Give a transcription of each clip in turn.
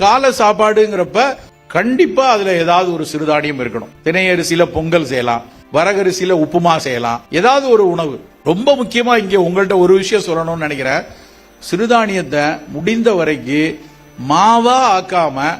காலை சாப்பாடுங்கிறப்ப கண்டிப்பா அதுல ஏதாவது ஒரு சிறுதானியம் இருக்கணும். திணை அரிசியில பொங்கல் செய்யலாம், வரகரிசியில உப்புமா செய்யலாம், ஏதாவது ஒரு உணவு. ரொம்ப முக்கியமா இங்க உங்கள்கிட்ட ஒரு விஷயம் சொல்லணும்னு நினைக்கிறேன். சிறுதானியத்தை முடிந்த வரைக்கும் மாவா ஆக்காம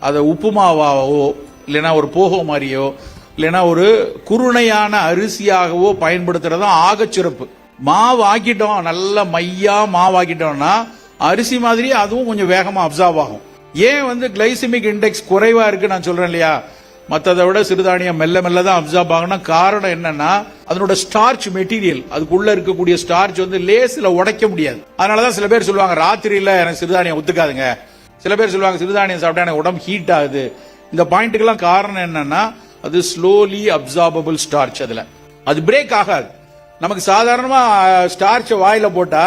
அதை உப்புமாவாவோ இல்லைன்னா ஒரு போகோ மாதிரியோ இல்லைன்னா ஒரு குருணையான அரிசியாகவோ பயன்படுத்துறது ஆக சிறப்பு. மாவு ஆக்கிட்டோம், நல்ல மையா மாவாக்கிட்டோம்னா அரிசி மாதிரி அதுவும் கொஞ்சம் வேகமா அப்சார்வ் ஆகும். ஏன் கிளைசிமிக் இண்டெக்ஸ் குறைவா இருக்கு நான் சொல்றேன் இல்லையா, மற்றதை விட சிறுதானியம் மெல்ல மெல்ல தான் அப்சார்ப் ஆகணும். காரணம் என்னன்னா அதனோட ஸ்டார்ச் மெட்டீரியல், அதுக்குள்ள இருக்கக்கூடிய ஸ்டார்ச் லேஸ்ல உடைக்க முடியாது. அதனாலதான் சில பேர் சொல்லுவாங்க ராத்திரியில எனக்கு சிறுதானியம் ஒத்துக்காதுங்க. சில பேர் சொல்லுவாங்க சிறுதானியம் சாப்பிட்டா எனக்கு உடம்பு ஹீட் ஆகுது. இந்த பாயிண்ட்டுக்கெல்லாம் காரணம் என்னன்னா அது ஸ்லோலி அப்சார்பபிள் ஸ்டார்ச், அதுல அது பிரேக் ஆகாது. நமக்கு சாதாரணமா ஸ்டார்ச் வாயில போட்டா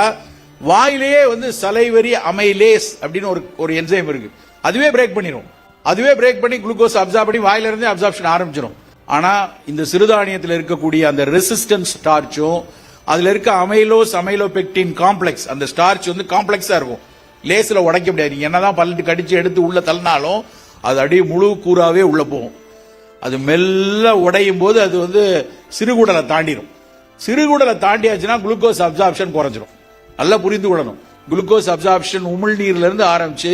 வாயிலேயே சலைவரி அமைலேஸ் அப்படின்னு ஒரு என்சைம் இருக்கு, அதுவே பிரேக் பண்ணிரும். அதுவே பிரேக் பண்ணி குளுக்கோஸ் அப்சார்ப் பண்ணி வாயில இருந்து அப்சார்ப்ஷன் ஆரம்பிச்சிடும். ஆனா இந்த சிறுதானியத்தில் இருக்கக்கூடிய அந்த ரெசிஸ்டன்ஸ் ஸ்டார்ச்சும் அதுல இருக்க அமைலோபெக்டின் காம்ப்ளெக்ஸ், அந்த ஸ்டார்ச் காம்ப்ளெக்ஸா இருக்கும், லேஸ்ல உடைக்க முடியாது. நீங்க என்னதான் பல்லிட்டு கடிச்சு எடுத்து உள்ள தள்ளினாலும் அது அப்படியே முழு கூறாவே உள்ள போகும். அது மெல்ல உடையும் போது அது சிறுகுடலை தாண்டிடும். சிறுகுடலை தாண்டியாச்சுன்னா குளுக்கோஸ் அப்சார்ப்ஷன் குறைஞ்சிரும். நல்லா புரிந்து கொள்ளணும், குளுக்கோஸ் அப்சார்ப்ஷன் உமிழ்நீர்ல இருந்து ஆரம்பிச்சு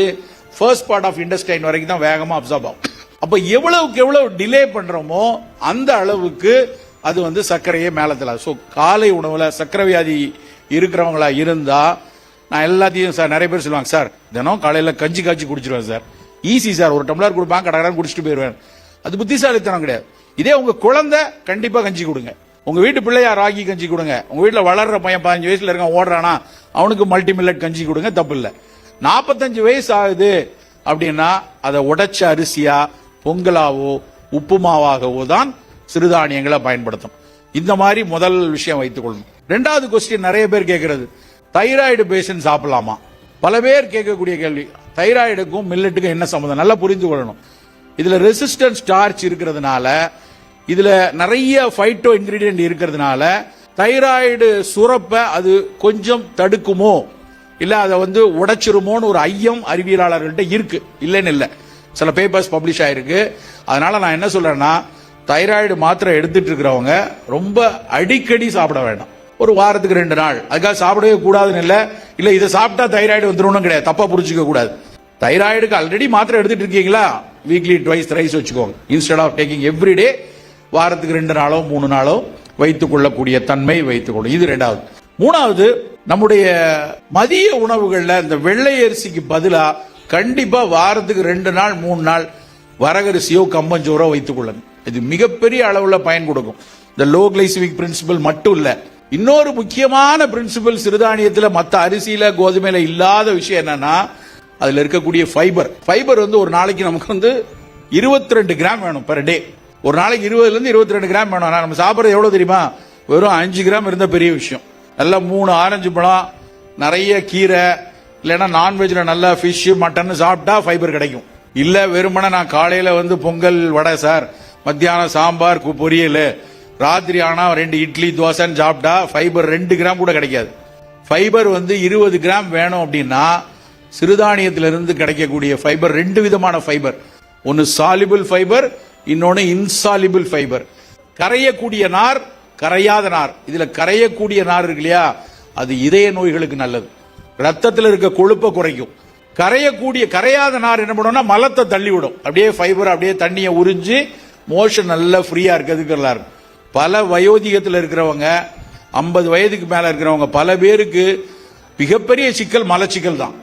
ஃபர்ஸ்ட் பார்ட் ஆஃப் இன்டெஸ்டைன் வரைக்கும் தான் வேகமா அப்சார்ப் ஆகும். அப்ப எவ்வளவுக்கு எவ்வளவு டிலே பண்றோமோ அந்த அளவுக்கு அது சர்க்கரையே மேல தள்ளாது. ஸோ காலை உணவுல சர்க்கரை வியாதி இருக்கிறவங்களா இருந்தா நான் எல்லாத்தையும் சார், நிறைய பேர் சொல்லுவாங்க சார் தினம் காலையில கஞ்சி காய்ச்சி குடிச்சிருவேன் சார், ஈஸி சார், ஒரு டம்ளர் கொடுப்பாங்க கடகடன்னு குடிச்சிட்டு போயிருவேன். அது புத்திசாலித்தனம் கிடையாது. இதே உங்க குழந்தை கண்டிப்பா கஞ்சி கொடுங்க, உங்க வீட்டு பிள்ளையா ராகி கஞ்சி கொடுங்க, உங்க வீட்டுல வளர்ற பையன் 15 வயசுல இருக்கான் ஓடுறானா அவனுக்கு மல்டி மில்லட் கஞ்சி கொடுங்க, தப்பு இல்ல. 45 வயசு ஆகுது அப்படின்னா அதை உடைச்ச அரிசியா பொங்கலாவோ உப்புமாவாகவோ தான் சிறுதானியங்களை பயன்படுத்தணும். இந்த மாதிரி முதல் விஷயம் வைத்துக் கொள்ளணும். ரெண்டாவது கொஸ்டின் நிறைய பேர் கேட்கறது, தைராய்டு பேஷண்ட் சாப்பிடலாமா? பல பேர் கேட்கக்கூடிய கேள்வி, தைராய்டுக்கும் மில்லட்டுக்கும் என்ன சம்பந்தம்? நல்லா புரிந்து கொள்ளணும். இதுல ரெசிஸ்டன்ட் ஸ்டார்ச் இருக்கிறதுனால, இதுல நிறைய பைட்டோ இன்கிரீடியன்ட் இருக்கிறதுனால தைராய்டு சுரப்ப அது கொஞ்சம் தடுக்குமோ இல்ல அதை உடைச்சிருமோன்னு ஒரு ஐயம் அறிவியலாளர்கள்ட்ட இருக்கு, இல்லைன்னு இல்ல. சில பேப்பர்ஸ் பப்ளிஷ் ஆயிருக்கு. அதனால நான் என்ன சொல்றேன்னா, தைராய்டு மாத்திரை எடுத்துட்டு இருக்கிறவங்க ரொம்ப அடிக்கடி சாப்பிட வேண்டாம். ஒரு வாரத்துக்கு 2 நாள், அதுக்காக சாப்பிடவே கூடாதுன்னு இல்ல இதை சாப்பிட்டா தைராய்டு வந்துடும் கிடையாது, தப்பா புரிஞ்சுக்க கூடாது. தைராய்டுக்கு ஆல்ரெடி மாத்திரை எடுத்துட்டு இருக்கீங்களா, வீக்லி ட்வைஸ் த்ரைஸ் வச்சுக்கோங்க. இன்ஸ்டெட் ஆஃப் டேக்கிங் எவ்ரிடே, வாரத்துக்கு 2 நாளோ 3 நாளோ வைத்துக் கொள்ளக்கூடிய தன்மை வைத்துக் கொள்ளும். இது ரெண்டாவது. மூணாவது, நம்முடைய மதிய உணவுகள்ல இந்த வெள்ளை அரிசிக்கு பதிலா கண்டிப்பா வாரத்துக்கு 2 நாள் 3 நாள் வரகரிசியோ கம்பஞ்சோரோ வைத்துக் கொள்ளுங்க. இது மிகப்பெரிய அளவுல பயன் கொடுக்கும். இந்த லோ கிளைசிமிக் பிரின்சிபல் மட்டும் இல்ல, இன்னொரு முக்கியமான பிரின்சிபல் சிறுதானியத்துல மத்த அரிசியில கோதுமையில இல்லாத விஷயம் என்னன்னா அதுல இருக்கக்கூடிய ஃபைபர். ஃபைபர் ஒரு நாளைக்கு நமக்கு 22 கிராம் வேணும் பெர் டே. ஒரு நாளைக்கு 20 இருந்து 22 கிராம் வேணும். நம்ம சாப்பிட்றது எவ்வளவு தெரியுமா? வெறும் 5 கிராம் இருந்த பெரிய விஷயம். நல்ல 3 ஆரஞ்சு பழம், நிறைய கீரை, இல்லைன்னா நான்வெஜ்ல நல்ல ஃபிஷ் மட்டன் சாப்பிட்டா ஃபைபர் கிடைக்கும். இல்ல வெறுமனே நான் காலையில பொங்கல் வடை சார், மத்தியானம் சாம்பார் பொரியல், ராத்திரி ஆனா 2 இட்லி தோசைன்னு சாப்பிட்டா ஃபைபர் 2 கிராம் கூட கிடைக்காது. ஃபைபர் 20 கிராம் வேணும் அப்படின்னா சிறுதானியத்திலிருந்து கிடைக்கக்கூடிய ஃபைபர் 2 விதமான ஃபைபர், ஒன்னு சாலிபிள் ஃபைபர், இன்னொன்னு இன்சாலிபிள் ஃபைபர். கரையக்கூடிய நார், கரையாத நார். இதுல கரையக்கூடிய நார் இருக்கு இல்லையா, அது இதய நோய்களுக்கு நல்லது, ரத்தத்தில் இருக்க கொழுப்பை குறைக்கும். கரையாத நார் என்ன பண்ணும்னா மலத்தை தள்ளி விடும். அப்படியே ஃபைபர் அப்படியே தண்ணியை உறிஞ்சு மோஷன் நல்லா ஃப்ரீயா இருக்கிறதுக்கு நல்லா இருக்கும். பல வயோதிகத்தில் இருக்கிறவங்க, 50 வயதுக்கு மேல இருக்கிறவங்க பல பேருக்கு மிகப்பெரிய சிக்கல் மலச்சிக்கல் தான்.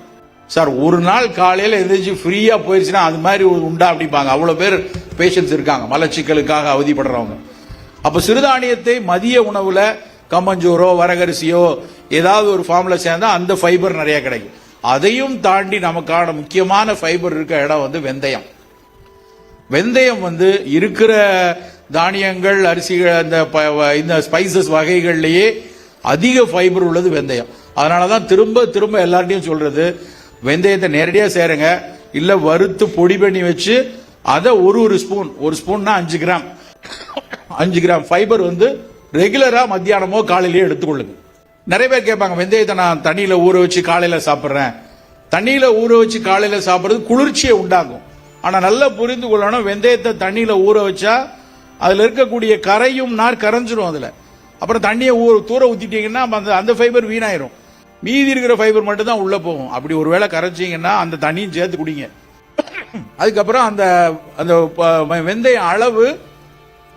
சார் ஒரு நாள் காலையில எந்திரிச்சு ஃப்ரீயா போயிருச்சுன்னா அது மாதிரி உண்டா அப்படிப்பாங்க. அவ்வளவு பேர் பேஷண்ட்ஸ் இருக்காங்க மலச்சிக்கலுக்காக அவதிப்படுறவங்க. அப்ப சிறுதானியத்தை மதிய உணவுல கம்பஞ்சோரோ வரகரிசியோ ஏதாவது ஒரு ஃபார்ம்ல சேர்ந்தா அந்த ஃபைபர் நிறைய கிடைக்கும். அதையும் தாண்டி நமக்கான முக்கியமான ஃபைபர் இருக்க இடம் வெந்தயம். வெந்தயம் இருக்கிற தானியங்கள் அரிசிகள் இந்த ஸ்பைசஸ் வகைகள்லயே அதிக ஃபைபர் உள்ளது வெந்தயம். அதனாலதான் திரும்ப திரும்ப எல்லார்ட்டையும் சொல்றது, வெந்தயத்தை நேரடியா சேருங்க, இல்ல வறுத்து பொடி பண்ணி வச்சு அதை ஒரு ஸ்பூன்னா 5 கிராம் ஃபைபர் ரெகுலரா மத்தியானமோ காலையிலேயே எடுத்துக்கொள்ளுங்க. நிறைய பேர் கேட்பாங்க, வெந்தயத்தை நான் தண்ணியில ஊற வச்சு காலையில சாப்பிடுறேன். தண்ணியில ஊற வச்சு காலையில சாப்பிடுறது குளிர்ச்சியை உண்டாகும். ஆனா நல்லா புரிந்து கொள்ளணும், வெந்தயத்தை தண்ணியில ஊற வச்சா அதுல இருக்கக்கூடிய கரையும் நார் கரைஞ்சிரும். அதுல அப்புறம் தண்ணியை தூர ஊத்திட்டீங்கன்னா அந்த ஃபைபர் வீணாயிரும். மீதி இருக்கிற ஃபைபர் மட்டும் தான் உள்ள போகும். அப்படி ஒருவேளை கரைச்சிங்கன்னா அந்த தண்ணியும் சேர்த்து குடிங்க. அதுக்கப்புறம் அந்த அந்த வெந்தய அளவு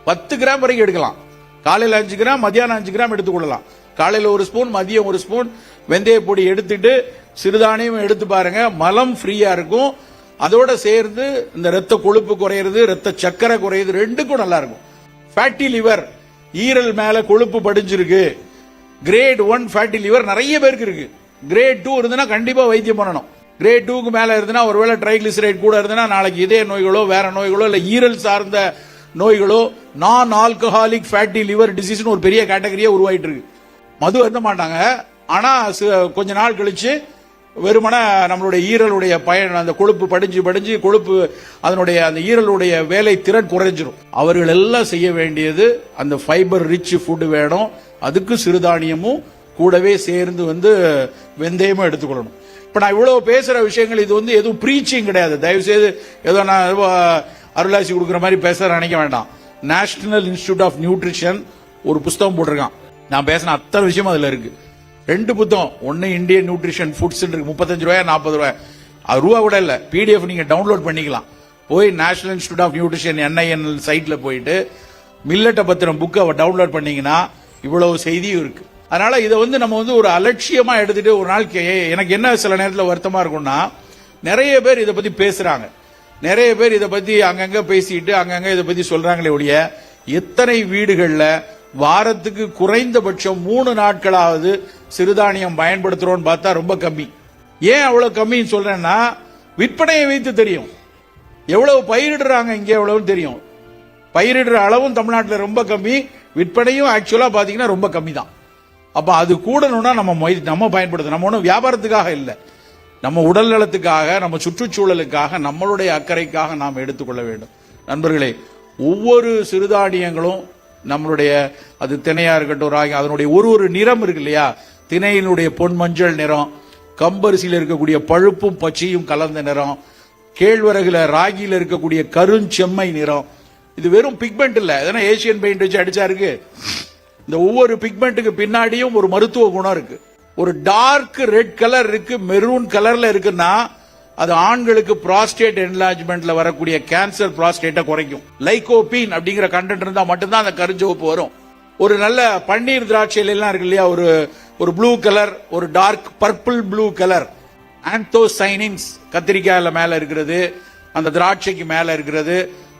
10 கிராம் வரைக்கும் எடுக்கலாம். காலையில் 5 கிராம், மதியானம் 5 கிராம் எடுத்துக்கொள்ளலாம். காலையில் 1 ஸ்பூன், மதியம் 1 ஸ்பூன் வெந்தய பொடி எடுத்துட்டு சிறுதானியம் எடுத்து பாருங்க, மலம் ஃப்ரீயா இருக்கும். அதோட சேர்ந்து இந்த ரத்த கொழுப்பு குறையிறது, ரத்த சக்கரை குறையுது, ரெண்டுக்கும் நல்லா இருக்கும். ஃபேட்டி லிவர், ஈரல் மேல கொழுப்பு படிஞ்சிருக்கு, கிரேட் 1 ஃபேட்டி லிவர் நிறைய பேருக்கு இருக்கு. கிரேட் 2 இருந்ததுன்னா கண்டிப்பா வைத்தியம் பண்ணணும். கிரேட் 2க்கு மேல இருந்ததுன்னா ஒருவேளை ட்ரைகிளிசரைட் கூட இருந்ததுன்னா நாளைக்கு இதய நோய்களோ வேற நோய்களோ இல்ல ஈரல் சார்ந்த நோய்களோ, நான் ஆல்கஹாலிக் ஃபேட்டி லிவர் டிசீஸ் ஒரு பெரிய கேட்டகரியா உருவாயிட்டு இருக்கு. மது அருந்த மாட்டாங்க, ஆனா கொஞ்ச நாள் கழிச்சு வெறுமன நம்மளுடைய ஈரலுடைய பயன், அந்த கொழுப்பு படிஞ்சு கொழுப்பு அதனுடைய அந்த ஈரலுடைய வேலை திறன் குறைஞ்சிரும். அவர்கள் எல்லாம் செய்ய வேண்டியது அந்த ஃபைபர் ரிச் ஃபுட் வேணும். அதுக்கு சிறுதானியமும் கூடவே சேர்ந்து வெந்தயமும் எடுத்துக்கொள்ளணும். இப்ப நான் இவ்வளவு பேசுற விஷயங்கள் இது எதுவும் பிரீச்சிங் கிடையாது. தயவு செய்து ஏதோ நான் அருளாசி கொடுக்குற மாதிரி பேச நினைக்க வேண்டாம். நேஷனல் இன்ஸ்டிடியூட் ஆஃப் நியூட்ரிஷன் ஒரு புத்தகம் போட்டிருக்கான். நான் பேசின அத்தனை விஷயம் அதுல இருக்கு. 2 புத்தகம், ஒன்னு இந்தியன் நியூட்ரிஷன் ஃபுட்ஸ் இருக்கு, 35 ரூபாய் 40 ரூபாய். அது ரூபா கூட இல்ல, பிடிஎஃப் நீங்க டவுன்லோட் பண்ணிக்கலாம். போய் National Institute of Nutrition NINL சைட்ல போயிட்டு மில்லட்டை பத்திரம் புக்கை டவுன்லோட் பண்ணீங்கன்னா இவ்வளவு செய்தியும் இருக்கு. அதனால இதை நம்ம ஒரு அலட்சியமா எடுத்துட்டு ஒரு நாளைக்கு எனக்கு என்ன சில நேரத்தில் வருத்தமா இருக்கும்னா, நிறைய பேர் இதை பத்தி பேசுறாங்க, நிறைய பேர் இதை பத்தி அங்கங்க பேசிட்டு அங்கங்க இதை பத்தி சொல்றாங்களே ஒழிய, எத்தனை வீடுகள்ல வாரத்துக்கு குறைந்தபட்சம் 3 நாட்களாவது சிறுதானியம் பயன்படுத்துறோம்னு பார்த்தா ரொம்ப கம்மி. ஏன் அவ்வளவு கம்மின்னு சொல்றேன்னா, விற்பனையை வைத்து தெரியும் எவ்வளவு பயிரிடுறாங்க, இங்க எவ்வளவு தெரியும். பயிரிடுற அளவும் தமிழ்நாட்டில் ரொம்ப கம்மி, விற்பனையும் ஆக்சுவலா பாத்தீங்கன்னா ரொம்ப கம்மி தான். அப்ப அது கூடணும்னா நம்ம பயன்படுத்தணும். நம்ம ஒன்றும் வியாபாரத்துக்காக இல்லை, நம்ம உடல் நலத்துக்காக, நம்ம சுற்றுச்சூழலுக்காக, நம்மளுடைய அக்கறைக்காக நாம் எடுத்துக்கொள்ள வேண்டும். நண்பர்களே, ஒவ்வொரு சிறுதானியங்களும் நம்மளுடைய, அது திணையா இருக்கட்டும், ராகி, அதனுடைய ஒரு நிறம் இருக்கு இல்லையா, திணையினுடைய பொன் மஞ்சள் நிறம், கம்பரிசியில் இருக்கக்கூடிய பழுப்பும் பச்சையும் கலந்த நிறம், கேழ்வரகுல ராகியில இருக்கக்கூடிய கருஞ்செம்மை நிறம். இது வெறும் பிக்மெண்ட் இல்ல, ஏன்னா ஏசியன் பெயிண்ட் வச்சு அடிச்சா இருக்கு. இந்த ஒவ்வொரு பிக்மெண்ட்டுக்கு பின்னாடியும் ஒரு மருத்துவ குணம் இருக்கு. ஒரு டார்க் ரெட் கலர் இருக்கு, மெரூன் கலர்ல இருக்குன்னா அது ஆண்களுக்கு புரோஸ்டேட் என்லார்ஜ்மெண்ட்ல வரக்கூடிய கேன்சர் புரோஸ்டேட்டை குறைக்கும். லைகோபீன் அப்படிங்கிற கண்டென்ட் இருந்தா மட்டும்தான் அந்த கருஞ்சிவப்பு வரும். ஒரு நல்ல பன்னீர் திராட்சையில எல்லாம் இருக்கு இல்லையா, ஒரு ப்ளூ கலர், ஒரு dark purple blue colour, anthocyanins கத்திரிக்காயில மேல இருக்கிறது, அந்த திராட்சைக்கு மேல இருக்கிறது,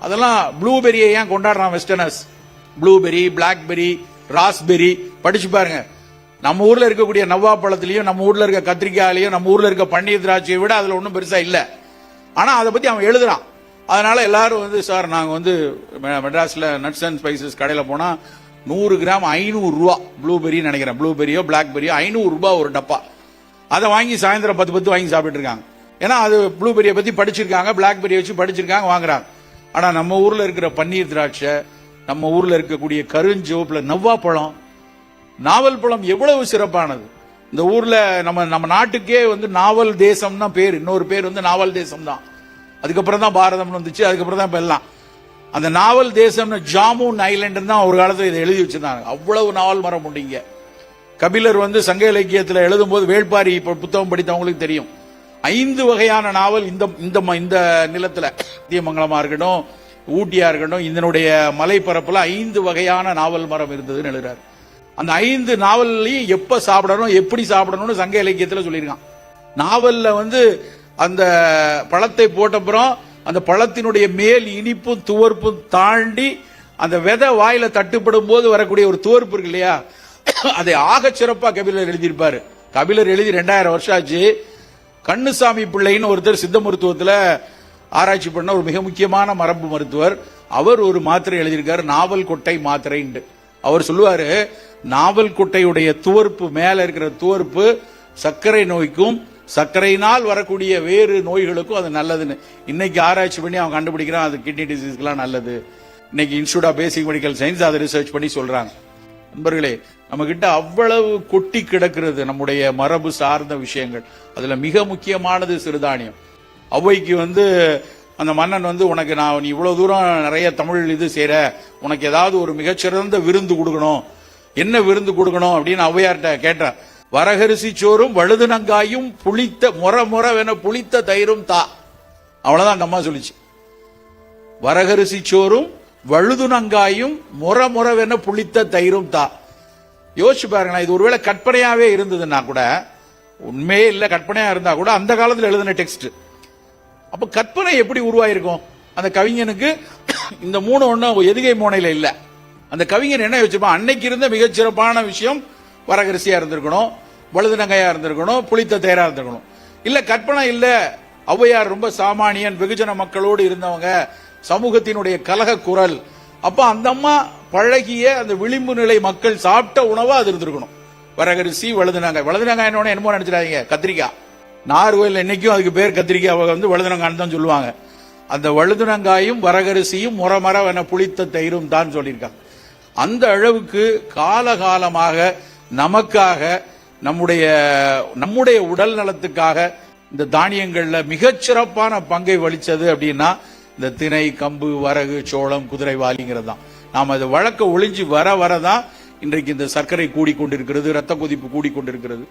அதெல்லாம் ப்ளூபெரியை ஏன் கொண்டாடுறான் வெஸ்டர்னர்ஸ்? ப்ளூபெரி, பிளாக்பெரி, ராஸ்பெரி படிச்சு பாருங்க. நம்ம ஊர்ல இருக்கக்கூடிய நவ்வா பழத்திலையும், நம்ம ஊர்ல இருக்க கத்திரிக்காயிலையும், நம்ம ஊர்ல இருக்க பன்னீர் திராட்சையை விட அதுல ஒன்றும் பெருசா இல்ல. ஆனா அதை பத்தி அவன் எழுதுறான். அதனால எல்லாரும் சார் நாங்க மெட்ராஸ்ல நட்ஸ் அண்ட் ஸ்பைசஸ் கடையில போனா 100 கிராம் 500 ரூபா, ப்ளூபெரி நினைக்கிறேன், ப்ளூபெரியோ பிளாக்பெரியோ 500 ரூபாய் ஒரு டப்பா. அதை வாங்கி சாயந்தரம் 10 வாங்கி சாப்பிட்டு இருக்காங்க. ஏன்னா அது ப்ளூபெரியை பத்தி படிச்சிருக்காங்க, பிளாக்பெரியை வச்சு படிச்சிருக்காங்க, வாங்குறாங்க. ஆனா நம்ம ஊர்ல இருக்கிற பன்னீர் திராட்சை, நம்ம ஊர்ல இருக்கக்கூடிய கருஞ்சிவப்புல நவ்வா பழம், நாவல் பழம் எவ்வளவு சிறப்பானது. இந்த ஊர்ல நம்ம நாட்டுக்கே நாவல் தேசம் தான் பேர். இன்னொரு பேர் நாவல் தேசம் தான். அதுக்கப்புறம் தான் பாரதம் வந்துச்சு, அதுக்கப்புறம் தான் இப்ப எல்லாம். அந்த நாவல் தேசம் ஜாமுன் ஐலண்ட் தான் ஒரு காலத்துல இதை எழுதி வச்சிருந்தாங்க. அவ்வளவு நாவல் மரம் உண்டு இங்க. கபிலர் சங்க இலக்கியத்தில் எழுதும் போது, வேள்பாரி புத்தகம் படித்தவங்களுக்கு தெரியும், 5 வகையான நாவல் இந்த நிலத்துல, தீமங்கலமா இருக்கட்டும், ஊட்டியா இருக்கட்டும், இதனுடைய மலைப்பரப்புல 5 வகையான நாவல் மரம் இருந்ததுன்னு எழுதுறாரு. அந்த 5 நாவல்லையும் எப்ப சாப்பிடணும், எப்படி சாப்பிடணும்னு சங்க இலக்கியத்தில் சொல்லியிருக்கான். நாவல்ல அந்த பழத்தை போட்டப்புறம் அந்த பழத்தினுடைய மேல் இனிப்பும் துவர்ப்பும் தாண்டி அந்த விதை வாயில தட்டுப்படும் போது வரக்கூடிய ஒரு துவர்ப்பு இருக்கு இல்லையா, அதை ஆக சிறப்பா கபிலர் எழுதியிருப்பாரு. கபிலர் எழுதி 2000 வருஷம் ஆச்சு. கண்ணுசாமி பிள்ளைன்னு ஒருத்தர் சித்த மருத்துவத்தில் ஆராய்ச்சி பண்ண ஒரு மிக முக்கியமான மரபு மருத்துவர். அவர் ஒரு மாத்திரை எழுதியிருக்காரு, நாவல் கொட்டை மாத்திரைண்டு. அவர் சொல்லுவாரு, நாவல் கொட்டையுடைய துவர்ப்பு, மேல இருக்கிற துவர்ப்பு சர்க்கரை நோய்க்கும் சர்க்கரையினால் வரக்கூடிய வேறு நோய்களுக்கும் அது நல்லதுன்னு இன்னைக்கு ஆராய்ச்சி பண்ணி அவன் கண்டுபிடிக்கிறான். அது கிட்னி டிசீஸ்க்குலாம் நல்லது. இன்னைக்கு Institute of Basic Medical Science அதை ரிசர்ச் பண்ணி சொல்றாங்க. நண்பர்களே, நம்ம கிட்ட அவ்வளவு கொட்டி கிடக்கிறது நம்முடைய மரபு சார்ந்த விஷயங்கள். அதுல மிக முக்கியமானது சிறுதானியம். ஔவைக்கு அந்த மன்னன் உனக்கு நீ இவ்வளவு தூரம் நிறைய தமிழ் இது செய்யற, உனக்கு ஏதாவது ஒரு மிகச்சிறந்த விருந்து கொடுக்கணும், என்ன விருந்து கொடுக்கணும் அப்படின்னு ஔவையார்ட்ட கேட்டார். வரகரிசி சோறும் வழுதுனங்காயும் புளித்த முற புளித்த தயிரும் தா. அவ்வளவுதான் அந்த அம்மா சொல்லிச்சு. வரகரிசி சோறும் வழுதுனங்காயும் முற புளித்த தயிரும் தா. யோசிச்சு பாருங்களேன், இது ஒருவேளை கற்பனையாவே இருந்ததுன்னா கூட, உண்மையே இல்ல கற்பனையா இருந்தா கூட அந்த காலத்தில் எழுதின டெக்ஸ்ட். அப்ப கற்பனை எப்படி உருவாயிருக்கும்? அந்த கவிஞனுக்கு இந்த 3 ஒண்ணும் எதுகை மோனையில இல்ல. அந்த கவிஞன் என்ன யோசிப்பான், அன்னைக்கு இருந்த மிகச்சிறப்பான விஷயம் வரகரிசியா இருந்திருக்கணும், வழுதுனங்காயா இருந்திருக்கணும், புளித்த தயிரா இருந்திருக்கணும். இல்ல கற்பனை இல்ல, ஔவையார் ரொம்ப சாமானியன், வெகுஜன மக்களோடு இருந்தவங்க, சமூகத்தினுடைய கலக குரல். அப்ப அந்த அம்மா பழகிய அந்த விளிம்பு நிலை மக்கள் சாப்பிட்ட உணவா அது இருந்திருக்கணும். வரகரிசி வழுதுனங்காய். வழுதுனங்காய் என்னமோ நினைச்சிடாதீங்க, கத்திரிக்காய். நார்வேல் என்னைக்கும் அதுக்கு பேர் கத்திரிக்காய் வழுதுனங்கான்னு தான் சொல்லுவாங்க. அந்த வழுதுனங்காயும் வரகரிசியும் முற புளித்த தயிரும் தான் சொல்லியிருக்காங்க. அந்த அளவுக்கு காலகாலமாக நமக்காக, நம்முடைய உடல் நலத்துக்காக இந்த தானியங்கள்ல மிகச்சிறப்பான பங்கை வகிச்சது அப்படின்னா இந்த திணை, கம்பு, வரகு, சோளம், குதிரைவாலிங்கிறது தான். நாம் அது வழக்க ஒளிஞ்சு வரதான் இன்றைக்கு இந்த சர்க்கரை கூடிக்கொண்டிருக்கிறது, ரத்த கொதிப்பு கூடிக்கொண்டிருக்கிறது.